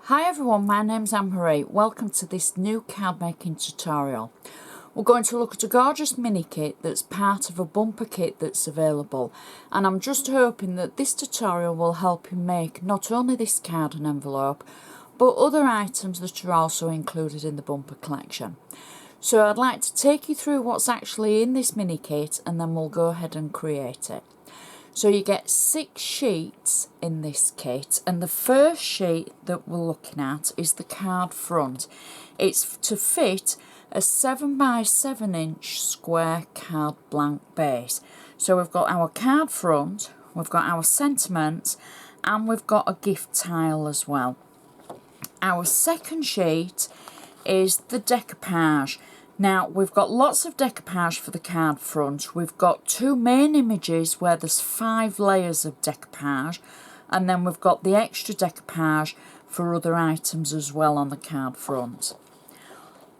Hi everyone, my name's Anne-Marie. Welcome to this new card making tutorial. We're going to look at a gorgeous mini kit that's part of a bumper kit that's available, and I'm just hoping that this tutorial will help you make not only this card and envelope but other items that are also included in the bumper collection. So I'd like to take you through what's actually in this mini kit and then we'll go ahead and create it. So you get 6 sheets in this kit, and the first sheet that we're looking at is the card front. It's to fit a 7 by 7 inch square card blank base. So we've got our card front, we've got our sentiments, and we've got a gift tile as well. Our second sheet is the decoupage. Now, we've got lots of decoupage for the card front. We've got 2 main images where there's 5 layers of decoupage, and then we've got the extra decoupage for other items as well on the card front.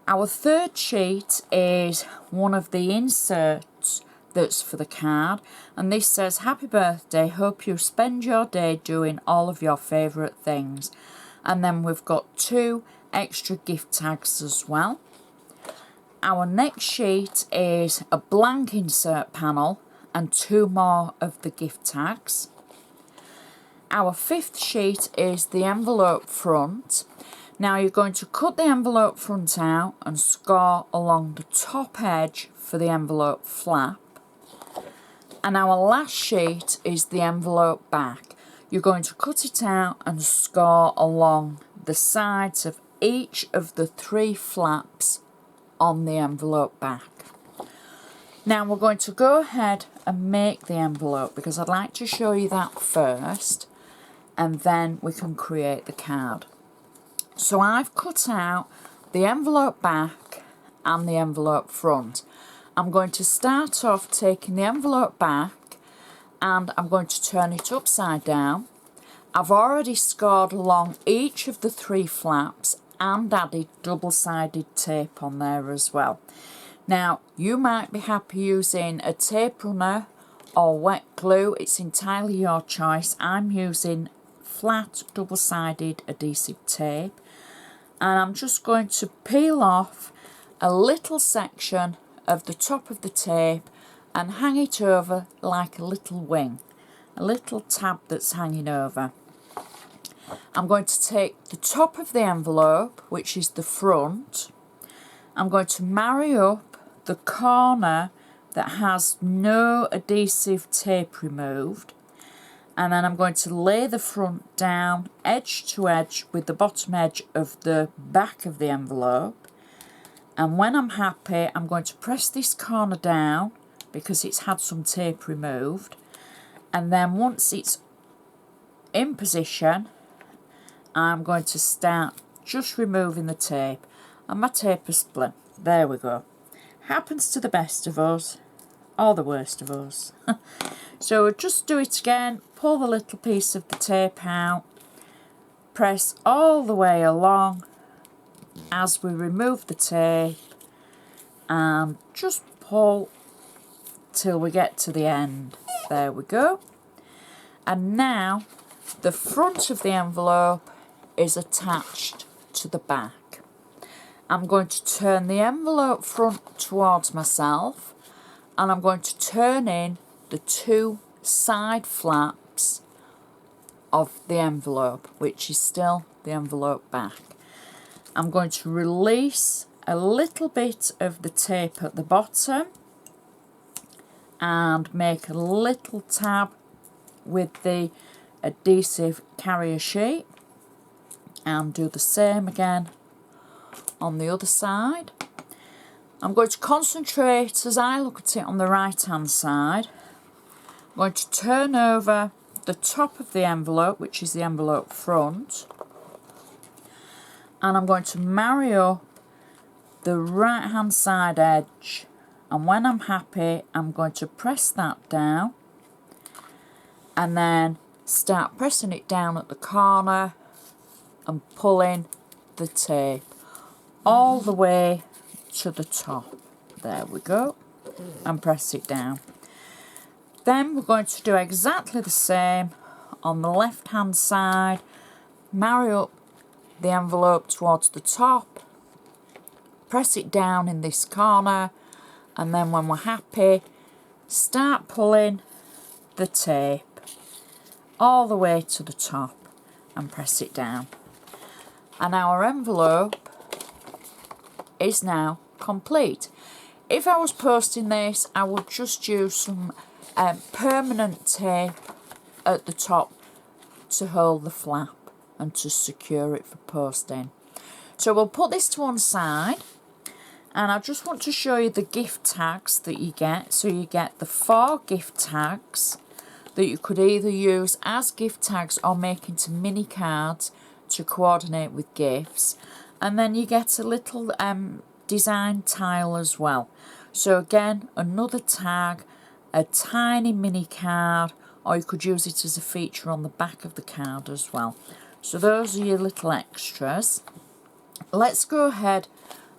Our third sheet is one of the inserts that's for the card, and this says, "Happy birthday, hope you spend your day doing all of your favourite things." And then we've got 2 extra gift tags as well. Our next sheet is a blank insert panel and 2 more of the gift tags. Our fifth sheet is the envelope front. Now you're going to cut the envelope front out and score along the top edge for the envelope flap. And our last sheet is the envelope back. You're going to cut it out and score along the sides of each of the 3 flaps on the envelope back. Now we're going to go ahead and make the envelope because I'd like to show you that first, and then we can create the card. So I've cut out the envelope back and the envelope front. I'm going to start off taking the envelope back and I'm going to turn it upside down. I've already scored along each of the 3 flaps and added double-sided tape on there as well. Now you might be happy using a tape runner or wet glue, it's entirely your choice. I'm using flat double-sided adhesive tape, and I'm just going to peel off a little section of the top of the tape and hang it over like a little wing, a little tab that's hanging over. I'm going to take the top of the envelope, which is the front. I'm going to marry up the corner that has no adhesive tape removed, and then I'm going to lay the front down edge to edge with the bottom edge of the back of the envelope. And when I'm happy, I'm going to press this corner down because it's had some tape removed, and then once it's in position, I'm going to start just removing the tape, and my tape is split. There we go. Happens to the best of us, or the worst of us. So we'll just do it again. Pull the little piece of the tape out, press all the way along as we remove the tape, and just pull till we get to the end. There we go. And now the front of the envelope is attached to the back. I'm going to turn the envelope front towards myself, and I'm going to turn in the 2 side flaps of the envelope, which is still the envelope back. I'm going to release a little bit of the tape at the bottom and make a little tab with the adhesive carrier sheet, and do the same again on the other side. I'm going to concentrate as I look at it on the right hand side. I'm going to turn over the top of the envelope, which is the envelope front, and I'm going to marry up the right hand side edge, and when I'm happy I'm going to press that down and then start pressing it down at the corner and pulling the tape all the way to the top. There we go, and press it down. Then we're going to do exactly the same on the left hand side. Marry up the envelope towards the top, press it down in this corner, and then when we're happy, start pulling the tape all the way to the top and press it down. And our envelope is now complete. If I was posting this, I would just use some permanent tape at the top to hold the flap and to secure it for posting. So we'll put this to one side, and I just want to show you the gift tags that you get. So you get the 4 gift tags that you could either use as gift tags or make into mini cards to coordinate with gifts. And then you get a little design tile as well. So again, another tag, a tiny mini card, or you could use it as a feature on the back of the card as well. So those are your little extras. Let's go ahead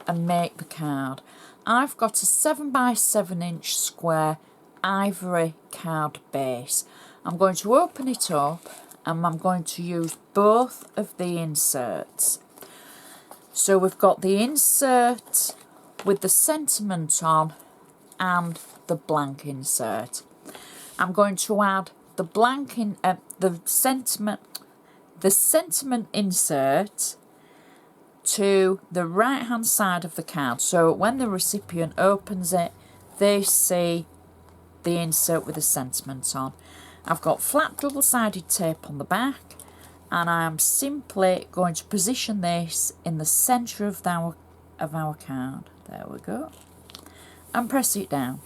and make the card. I've got a 7x7" square ivory card base. I'm going to open it up and I'm going to use both of the inserts. So we've got the insert with the sentiment on and the blank insert. I'm going to add the blank in the sentiment insert to the right hand side of the card, so when the recipient opens it, they see the insert with the sentiment on. I've got flat double-sided tape on the back, and I am simply going to position this in the centre of our card. There we go, and press it down.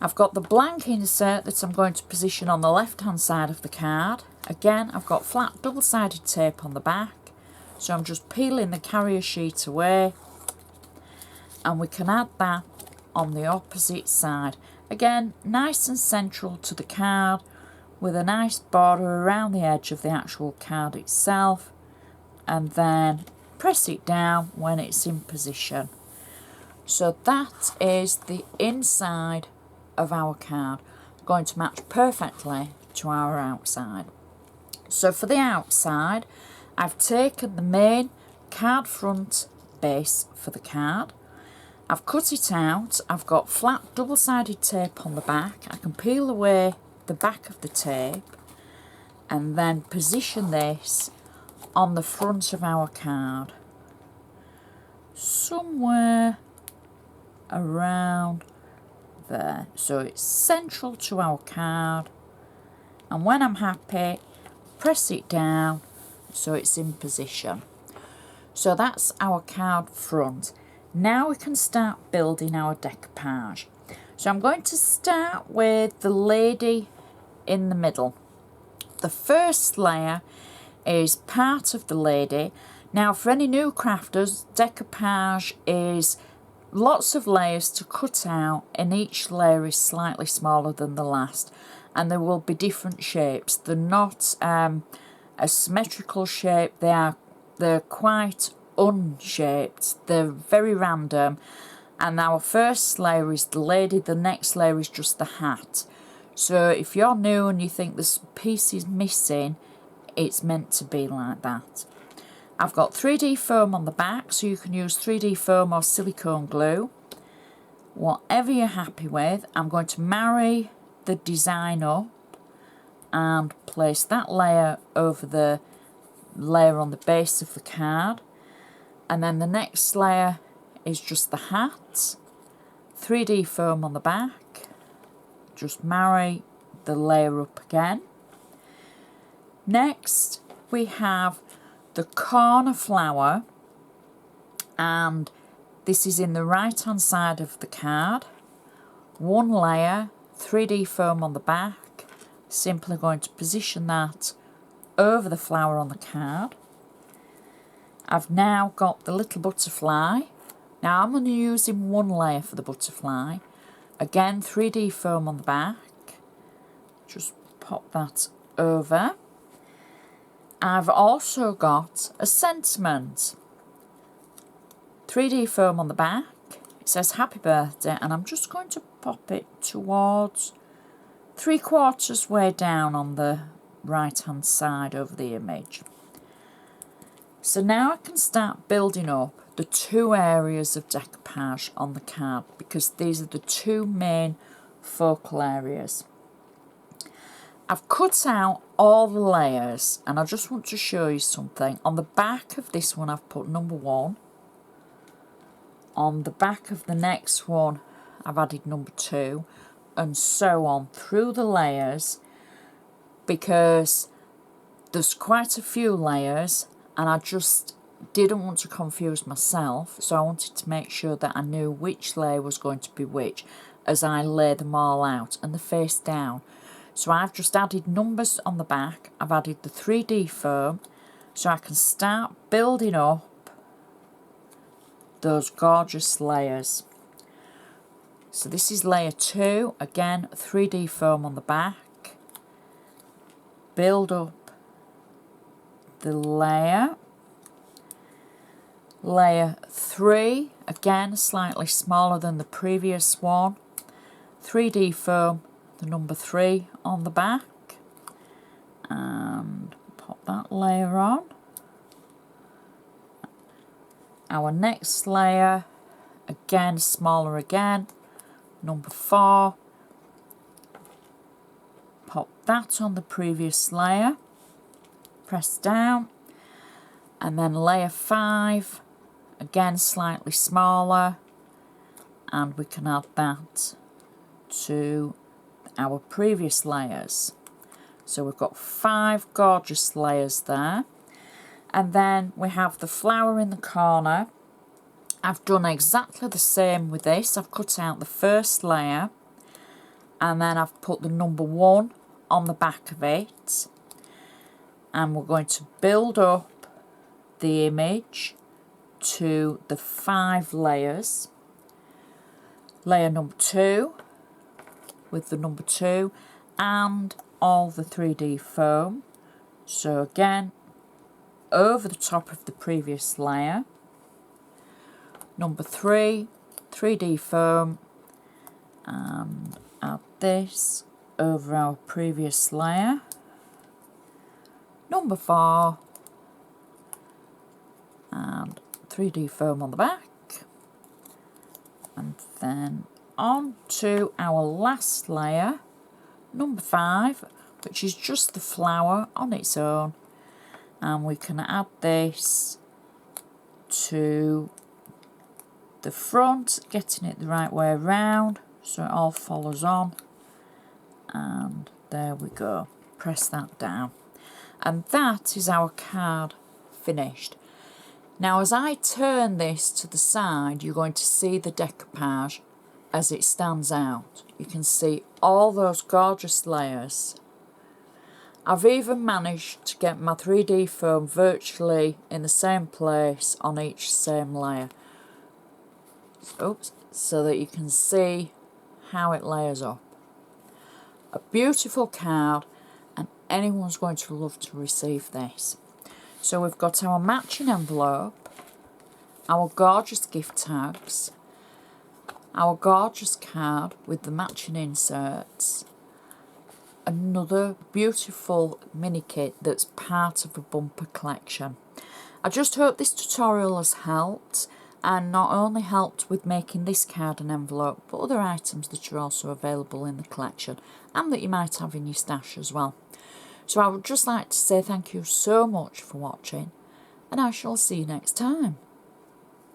I've got the blank insert that I'm going to position on the left hand side of the card. Again, I've got flat double-sided tape on the back, so I'm just peeling the carrier sheet away, and we can add that on the opposite side. Again, nice and central to the card, with a nice border around the edge of the actual card itself, and then press it down when it's in position. So that is the inside of our card, going to match perfectly to our outside. So for the outside, I've taken the main card front base for the card. I've cut it out. I've got flat double-sided tape on the back. I can peel away the back of the tape and then position this on the front of our card, somewhere around there. So it's central to our card, and when I'm happy, press it down so it's in position. So that's our card front. Now we can start building our decoupage. So I'm going to start with the lady in the middle. The first layer is part of the lady. Now for any new crafters, decoupage is lots of layers to cut out, and each layer is slightly smaller than the last, and there will be different shapes. They're not a symmetrical shape, they're quite unshaped, they're very random. And our first layer is the lady, the next layer is just the hat. So if you're new and you think this piece is missing, it's meant to be like that. I've got 3D foam on the back, so you can use 3D foam or silicone glue, whatever you're happy with. I'm going to marry the design up and place that layer over the layer on the base of the card, and then the next layer is just the hat, 3D foam on the back, just marry the layer up again. Next we have the corner flower, and this is in the right hand side of the card. One layer, 3D foam on the back, simply going to position that over the flower on the card. I've now got the little butterfly. Now I'm only using one layer for the butterfly. Again, 3D foam on the back. Just pop that over. I've also got a sentiment. 3D foam on the back. It says happy birthday, and I'm just going to pop it towards 3/4 way down on the right hand side over the image. So now I can start building up the 2 areas of decoupage on the card, because these are the 2 main focal areas. I've cut out all the layers, and I just want to show you something. On the back of this one I've put number 1. On the back of the next one I've added number 2, and so on through the layers, because there's quite a few layers and I just didn't want to confuse myself, so I wanted to make sure that I knew which layer was going to be which as I lay them all out, and the face down. So I've just added numbers on the back, I've added the 3D foam, so I can start building up those gorgeous layers. So this is layer 2, again 3D foam on the back, build up the layer. Layer 3, again slightly smaller than the previous one, 3D foam the number 3 on the back, and pop that layer on. Our next layer, again smaller again, number 4, pop that on the previous layer, press down, and then layer 5, again slightly smaller, and we can add that to our previous layers. So we've got 5 gorgeous layers there, and then we have the flower in the corner. I've done exactly the same with this. I've cut out the first layer, and then I've put the number 1 on the back of it, and we're going to build up the image to the 5 layers. Layer number 2 with the number 2 and all the 3D foam. So again, over the top of the previous layer. Number 3, 3D foam, and add this over our previous layer. Number 4, and 3D foam on the back, and then on to our last layer, number 5, which is just the flower on its own, and we can add this to the front, getting it the right way around so it all follows on, and there we go. Press that down, and that is our card finished. Now as I turn this to the side, you're going to see the decoupage as it stands out. You can see all those gorgeous layers. I've even managed to get my 3D foam virtually in the same place on each same layer. Oops, so that you can see how it layers up. A beautiful card, and anyone's going to love to receive this. So we've got our matching envelope, our gorgeous gift tags, our gorgeous card with the matching inserts, another beautiful mini kit that's part of a bumper collection. I just hope this tutorial has helped, and not only helped with making this card and envelope, but other items that are also available in the collection and that you might have in your stash as well. So I would just like to say thank you so much for watching, and I shall see you next time.